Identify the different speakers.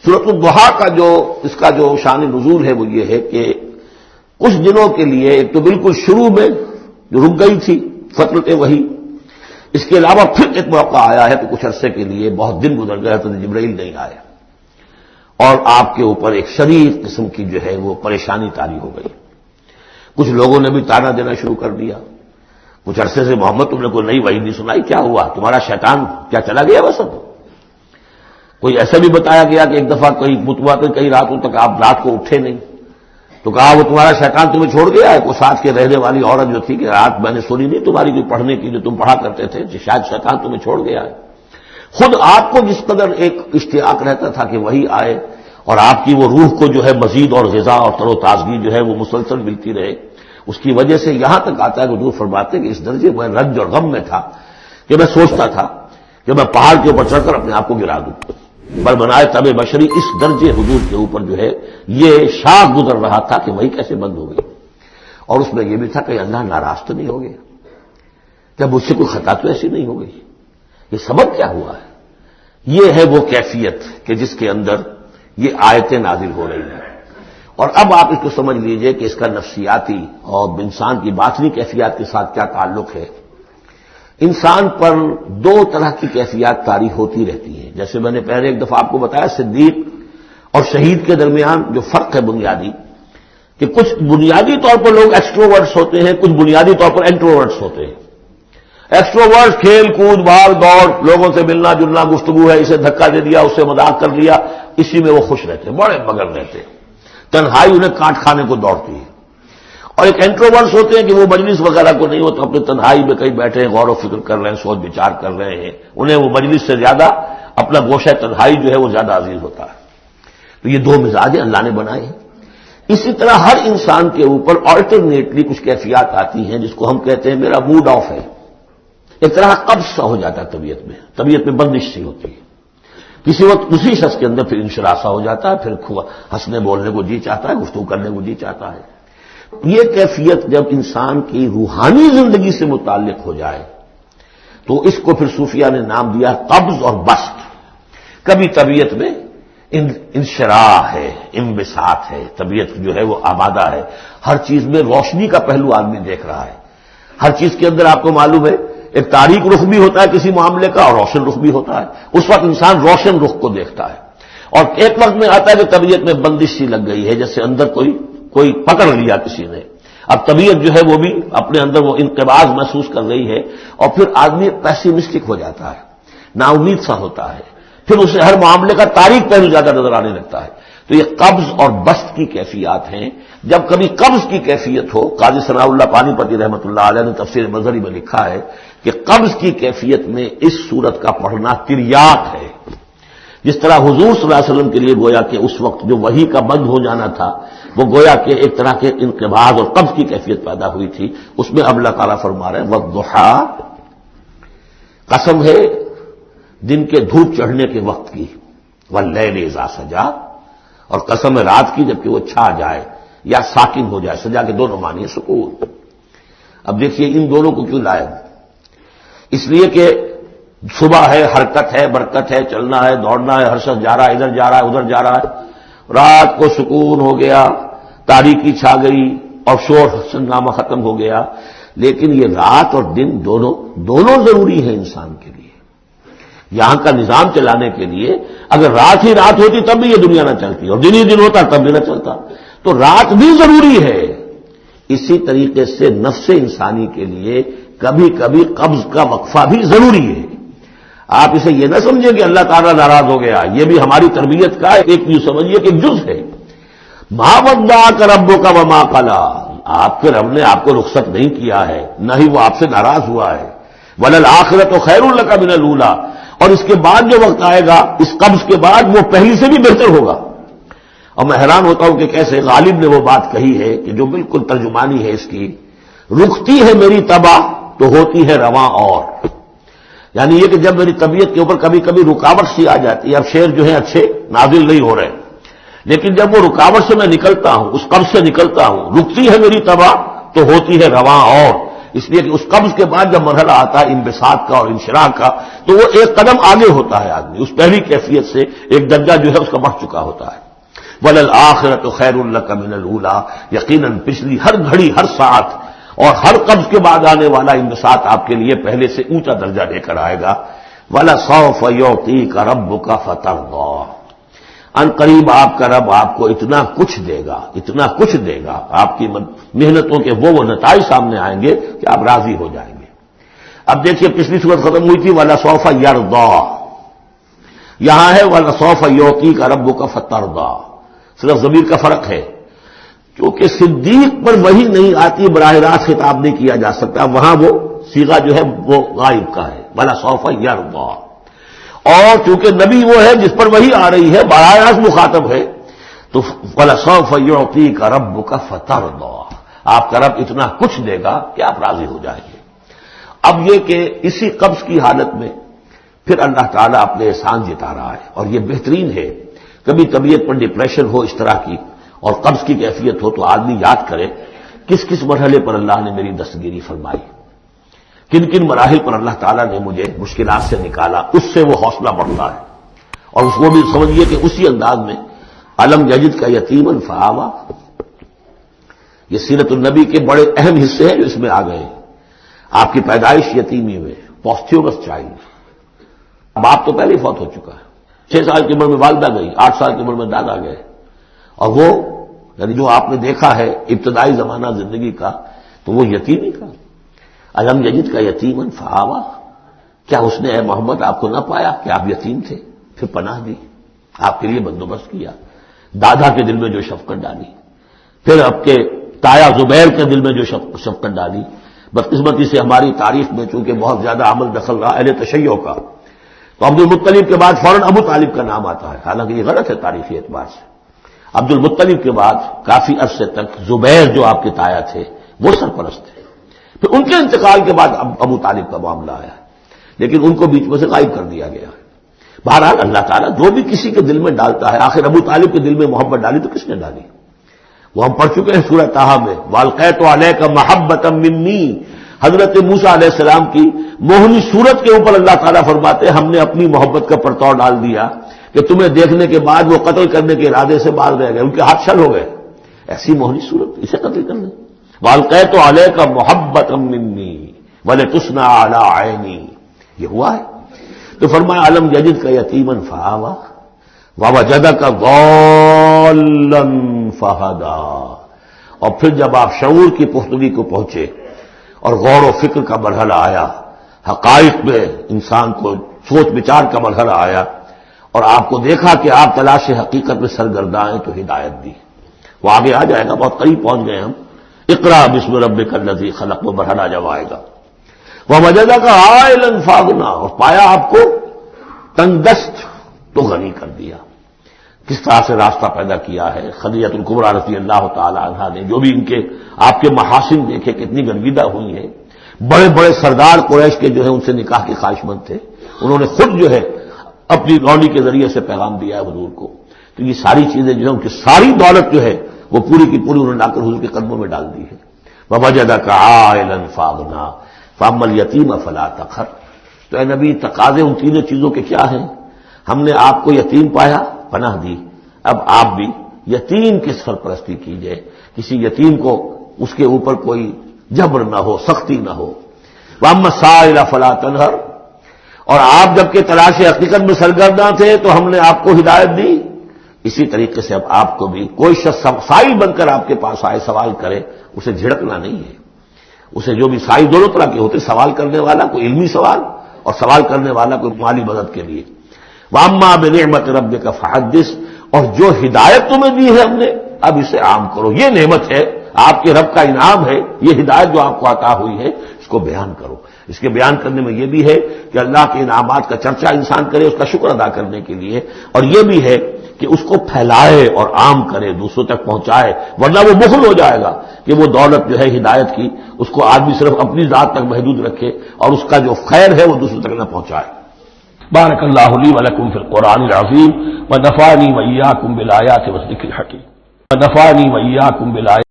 Speaker 1: سورۃ الضحیٰ کا اس کا جو شان نزول ہے وہ یہ ہے کہ کچھ دنوں کے لیے ایک تو بالکل شروع میں جو رک گئی تھی فترت وحی، اس کے علاوہ پھر ایک موقع آیا ہے تو کچھ عرصے کے لیے بہت دن گزر گئے تو جبرائیل نہیں آیا اور آپ کے اوپر ایک شدید قسم کی جو ہے وہ پریشانی طاری ہو گئی۔ کچھ لوگوں نے بھی تانا دینا شروع کر دیا، کچھ عرصے سے محمد تم نے کوئی نئی وحی نہیں سنائی، کیا ہوا تمہارا شیطان کیا چلا گیا بس؟ کوئی ایسا بھی بتایا گیا کہ ایک دفعہ کئی متواتر کئی راتوں تک آپ رات کو اٹھے نہیں، تو کہا وہ تمہارا شیطان تمہیں چھوڑ گیا ہے۔ کوئی ساتھ کے رہنے والی عورت جو تھی کہ رات میں نے سنی نہیں تمہاری کوئی پڑھنے کی جو تم پڑھا کرتے تھے، شاید شیطان تمہیں چھوڑ گیا ہے۔ خود آپ کو جس قدر ایک اشتیاق رہتا تھا کہ وہی آئے اور آپ کی وہ روح کو جو ہے مزید اور غذا اور تر و تازگی جو ہے وہ مسلسل ملتی رہے، اس کی وجہ سے یہاں تک آتا ہے کہ حضور فرماتے کہ اس درجے میں رنج اور غم میں تھا کہ میں سوچتا تھا کہ میں پہاڑ کے اوپر چڑھ کر اپنے آپ کو گرا دوں، پر بنائے تب بشری اس درجے حضور کے اوپر جو ہے یہ شاخ گزر رہا تھا کہ وہی کیسے بند ہو گئی۔ اور اس میں یہ بھی تھا کہ اللہ ناراض تو نہیں ہو گیا، کیا مجھ سے کوئی خطا تو ایسی نہیں ہو گئی، یہ سبب کیا ہوا ہے؟ یہ ہے وہ کیفیت کہ جس کے اندر یہ آیتیں نازل ہو رہی ہیں۔ اور اب آپ اس کو سمجھ لیجئے کہ اس کا نفسیاتی اور انسان کی باطنی کیفیات کے ساتھ کیا تعلق ہے۔ انسان پر دو طرح کی کیفیات طاری ہوتی رہتی ہیں، جیسے میں نے پہلے ایک دفعہ آپ کو بتایا صدیق اور شہید کے درمیان جو فرق ہے بنیادی، کہ کچھ بنیادی طور پر لوگ ایکسٹروورٹس ہوتے ہیں، کچھ بنیادی طور پر انٹروورٹس ہوتے ہیں۔ ایکسٹروورٹس کھیل کود بھاگ دوڑ، لوگوں سے ملنا جلنا، گفتگو ہے، اسے دھکا دے دیا اس سے مذاق کر لیا، اسی میں وہ خوش رہتے ہیں، بڑے مگن رہتے ہیں، تنہائی انہیں کاٹ کھانے کو دوڑتی ہے۔ اور ایک انٹروورٹس ہوتے ہیں کہ وہ مجلس وغیرہ کو نہیں ہوتا، اپنے تنہائی میں کہیں بیٹھے غور و فکر کر رہے ہیں، سوچ بچار کر رہے ہیں، انہیں وہ مجلس سے زیادہ اپنا گوشہ تنہائی جو ہے وہ زیادہ عزیز ہوتا ہے۔ تو یہ دو مزاج اللہ نے بنائے ہیں۔ اسی طرح ہر انسان کے اوپر آلٹرنیٹلی کچھ کیفیات آتی ہیں جس کو ہم کہتے ہیں میرا موڈ آف ہے، ایک طرح قبض سا ہو جاتا ہے طبیعت میں بندش سی ہوتی ہے، کسی وقت اسی شخص کے اندر پھر انشراح سا ہو جاتا ہے، پھر ہنسنے بولنے کو جی چاہتا ہے، گفتگو کرنے کو جی چاہتا ہے۔ یہ کیفیت جب انسان کی روحانی زندگی سے متعلق ہو جائے تو اس کو پھر صوفیہ نے نام دیا قبض اور بسط۔ کبھی طبیعت میں انشراح ہے، انبساط ہے، طبیعت جو ہے وہ آبادہ ہے، ہر چیز میں روشنی کا پہلو آدمی دیکھ رہا ہے، ہر چیز کے اندر آپ کو معلوم ہے ایک تاریک رخ بھی ہوتا ہے کسی معاملے کا اور روشن رخ بھی ہوتا ہے، اس وقت انسان روشن رخ کو دیکھتا ہے۔ اور ایک وقت میں آتا ہے کہ طبیعت میں بندش سی لگ گئی ہے، جیسے اندر کوئی پکڑ لیا کسی نے، اب طبیعت جو ہے وہ بھی اپنے اندر وہ انقباض محسوس کر رہی ہے، اور پھر آدمی پیسیمسٹک ہو جاتا ہے، نا امید سا ہوتا ہے، پھر اسے ہر معاملے کا تاریک پہلو زیادہ نظر آنے لگتا ہے۔ تو یہ قبض اور بسط کی کیفیات ہیں۔ جب کبھی قبض کی کیفیت ہو، قاضی ثناء اللہ پانی پتی رحمۃ اللہ علیہ نے تفسیر مظہری میں لکھا ہے کہ قبض کی کیفیت میں اس صورت کا پڑھنا تریاق ہے، جس طرح حضور صلی اللہ علیہ وسلم کے لیے گویا کہ اس وقت جو وحی کا بند ہو جانا تھا وہ گویا کہ ایک طرح کے انقباض اور قبض کی کیفیت پیدا ہوئی تھی، اس میں اب اللہ تعالیٰ فرما رہے ہیں والضحیٰ، قسم ہے دن کے دھوپ چڑھنے کے وقت کی، واللیل اذا سجا، اور قسم ہے رات کی جبکہ وہ چھا جائے یا ساکن ہو جائے، سجا کے دونوں معنی ہے سکون۔ اب دیکھیے ان دونوں کو کیوں لائے؟ اس لیے کہ صبح ہے، حرکت ہے، برکت ہے، چلنا ہے، دوڑنا ہے، ہر شخص جا رہا ہے، ادھر جا رہا ہے ادھر جا رہا ہے، رات کو سکون ہو گیا، تاریکی چھا گئی اور شور ہنگامہ ختم ہو گیا۔ لیکن یہ رات اور دن دونوں ضروری ہیں انسان کے لیے، یہاں کا نظام چلانے کے لیے۔ اگر رات ہی رات ہوتی تب بھی یہ دنیا نہ چلتی، اور دن ہی دن ہوتا تب بھی نہ چلتا، تو رات بھی ضروری ہے۔ اسی طریقے سے نفس انسانی کے لیے کبھی کبھی قبض کا وقفہ بھی ضروری ہے۔ آپ اسے یہ نہ سمجھیں کہ اللہ تعالیٰ ناراض ہو گیا، یہ بھی ہماری تربیت کا ایک یوں سمجھیے کہ جز ہے۔ ما ودعک ربک وما قلی، آپ کے رب نے آپ کو رخصت نہیں کیا ہے، نہ ہی وہ آپ سے ناراض ہوا ہے۔ وللآخرۃ خیر لک من الاولی، اور اس کے بعد جو وقت آئے گا اس قبض کے بعد وہ پہلی سے بھی بہتر ہوگا۔ اور میں حیران ہوتا ہوں کہ کیسے غالب نے وہ بات کہی ہے کہ جو بالکل ترجمانی ہے اس کی، رکتی ہے میری طبع تو ہوتی ہے رواں اور، یعنی یہ کہ جب میری طبیعت کے اوپر کبھی کبھی رکاوٹ سی آ جاتی ہے، اب شعر جو ہے اچھے نازل نہیں ہو رہے، لیکن جب وہ رکاوٹ سے میں نکلتا ہوں، اس قبض سے نکلتا ہوں، رکتی ہے میری طبع تو ہوتی ہے رواں اور، اس لیے کہ اس قبض کے بعد جب مرحلہ آتا ہے انبساط کا اور انشراح کا تو وہ ایک قدم آگے ہوتا ہے آدمی، اس پہلی کیفیت سے ایک درجہ جو ہے اس کا بڑھ چکا ہوتا ہے۔ وَلَلْآخِرَةُ خَيْرٌ لَكَ مِنَ الْأُولَىٰ، یقیناً پچھلی ہر گھڑی ہر ساعت اور ہر قبض کے بعد آنے والا انبساط آپ کے لیے پہلے سے اونچا درجہ لے کر آئے گا۔ وَلَسَوْفَ يُعْطِيكَ رَبُّكَ فَتَرْضَىٰ، ان قریب آپ کا رب آپ کو اتنا کچھ دے گا، اتنا کچھ دے گا، آپ کی محنتوں کے وہ نتائج سامنے آئیں گے کہ آپ راضی ہو جائیں گے۔ اب دیکھیے پچھلی صورت ختم ہوئی تھی وَلَسَوْفَ يَرْضَىٰ، یہاں ہے وَلَسَوْفَ يُعْطِيكَ رَبُّكَ فَتَرْضَىٰ، صرف ضمیر کا فرق ہے، کیونکہ صدیق پر وہی نہیں آتی براہ راست خطاب نہیں کیا جا سکتا، وہاں وہ صیغہ جو ہے وہ غائب کا ہے وَلَسَوْفَ يَرْضَىٰ، اور چونکہ نبی وہ ہے جس پر وہی آ رہی ہے براہ راست مخاطب ہے تو وَلَسَوْفَ يُعْطِيكَ رَبُّكَ فَتَرْضَىٰ، آپ کا رب اتنا کچھ دے گا کہ آپ راضی ہو جائیں گے۔ اب یہ کہ اسی قبض کی حالت میں پھر اللہ تعالیٰ اپنے احسان جتا رہا ہے، اور یہ بہترین ہے۔ کبھی طبیعت پر ڈپریشن ہو اس طرح کی اور قبض کی کیفیت ہو تو آدمی یاد کرے کس کس مرحلے پر اللہ نے میری دستگیری فرمائی، کن کن مراحل پر اللہ تعالیٰ نے مجھے مشکلات سے نکالا، اس سے وہ حوصلہ بڑھتا ہے۔ اور اس کو بھی سمجھیے کہ اسی انداز میں علم یجد کا یتیمن فآوا، یہ سیرت النبی کے بڑے اہم حصے ہیں جو اس میں آ گئے ہیں۔ آپ کی پیدائش یتیمی میں، پوسٹیورس چائلڈ، باپ تو پہلے ہی فوت ہو چکا ہے، 6 سال کی عمر میں والدہ گئی، 8 سال کی عمر میں دادا گئے، اور وہ یعنی جو آپ نے دیکھا ہے ابتدائی زمانہ زندگی کا تو وہ یتیمی کا۔ علم یجد کا یتیمن فآوا، کیا اس نے اے محمد آپ کو نہ پایا کہ آپ یتیم تھے، پھر پناہ دی، آپ کے لیے بندوبست کیا، دادا کے دل میں جو شفقت ڈالی، پھر آپ کے تایا زبیر کے دل میں جو شفقت ڈالی۔ بدقسمتی سے ہماری تاریخ میں چونکہ بہت زیادہ عمل دخل رہا اہل تشیع کا، تو عبد المطلب کے بعد فوراً ابو طالب کا نام آتا ہے، حالانکہ یہ غلط ہے تاریخی اعتبار سے۔ عبد المطلب کے بعد کافی عرصے تک زبیر جو آپ کے تایا تھے وہ سرپرست تھے، پھر ان کے انتقال کے بعد ابو طالب کا معاملہ آیا، لیکن ان کو بیچ میں سے غائب کر دیا گیا۔ بہرحال اللہ تعالیٰ جو بھی کسی کے دل میں ڈالتا ہے، آخر ابو طالب کے دل میں محبت ڈالی تو کس نے ڈالی؟ وہ ہم پڑھ چکے ہیں سورہ طٰہٰ میں، وَأَلْقَيْتُ عَلَيْكَ مَحَبَّةً مِّنِّي، حضرت موسیٰ علیہ السلام کی موہنی صورت کے اوپر اللہ تعالیٰ فرماتے ہیں ہم نے اپنی محبت کا پرتو ڈال دیا کہ تمہیں دیکھنے کے بعد وہ قتل کرنے کے ارادے سے باز رہ گئے، ان کے ہاتھ چھل ہو گئے، ایسی موہنی صورت اسے قتل کرنے۔ وَأَلْقَيْتُ عَلَيْكَ مَحَبَّةً مِّنِّي وَلِتُصْنَعَ عَلَىٰ عَيْنِي، یہ ہوا ہے۔ تو فرمایا علم یجد کا یتیمن فآوا ووجدک ضالا فہدا، اور پھر جب آپ شعور کی پختگی کو پہنچے اور غور و فکر کا مرحلہ آیا، حقائق میں انسان کو سوچ بچار کا مرحلہ آیا، اور آپ کو دیکھا کہ آپ تلاش حقیقت میں سرگرداں ہیں تو ہدایت دی۔ وہ آگے آ جائے گا، بہت قریب پہنچ گئے ہم، اقرا بسم ربک الذی خلق، وہ مرحلہ جب آئے گا۔ ووجدک عائلا فاغنا، اور پایا آپ کو تنگ دست تو غنی کر دیا۔ کس طرح سے راستہ پیدا کیا ہے خدیجہ الکبریٰ رضی اللہ تعالی عنہا نے، جو بھی ان کے آپ کے محاسن دیکھے کتنی گرویدہ ہوئی ہیں۔ بڑے بڑے سردار قریش کے جو ہے ان سے نکاح کے خواہش مند تھے، انہوں نے خود جو ہے اپنی رونی کے ذریعے سے پیغام دیا ہے حضور کو، تو یہ ساری چیزیں جو ہے ان کی ساری دولت جو ہے وہ پوری کی پوری انہوں نے لا کر حضور کے قدموں میں ڈال دی ہے۔ ووجدک عائلا فاغنا فاما الیتیم فلا تقہر، تو اے نبی تقاضے ان تینوں چیزوں کے کیا ہیں؟ ہم نے آپ کو یتیم پایا، پناہ دی، اب آپ بھی یتیم کی سرپرستی کیجئے، کسی یتیم کو اس کے اوپر کوئی جبر نہ ہو، سختی نہ ہو۔ واما السائل فلا تنہر، اور آپ جبکہ تلاش حقیقت میں سرگرداں تھے تو ہم نے آپ کو ہدایت دی، اسی طریقے سے اب آپ کو بھی کوئی شخص سائل بن کر آپ کے پاس آئے سوال کرے، اسے جھڑکنا نہیں ہے۔ اسے جو بھی سائل دونوں طرح کے ہوتے، سوال کرنے والا کوئی علمی سوال اور سوال کرنے والا کوئی مالی مدد کے لیے۔ وَأَمَّا بِنِعْمَةِ رَبِّكَ فَحَدِّثْ، اور جو ہدایت تمہیں دی ہے ہم نے اب اسے عام کرو، یہ نعمت ہے، آپ کے رب کا انعام ہے، یہ ہدایت جو آپ کو عطا ہوئی ہے اس کو بیان کرو۔ اس کے بیان کرنے میں یہ بھی ہے کہ اللہ کے انعامات کا چرچا انسان کرے اس کا شکر ادا کرنے کے لیے، اور یہ بھی ہے کہ اس کو پھیلائے اور عام کرے، دوسروں تک پہنچائے، ورنہ وہ بخل ہو جائے گا کہ وہ دولت جو ہے ہدایت کی اس کو آدمی صرف اپنی ذات تک محدود رکھے اور اس کا جو خیر ہے وہ دوسروں تک نہ پہنچائے۔ بارک اللہ لی ولکم فی القرآن العظیم ونفعنی وإیاکم بالآیات والذکر الحکیم ونفعنی وإیاکم بالآیات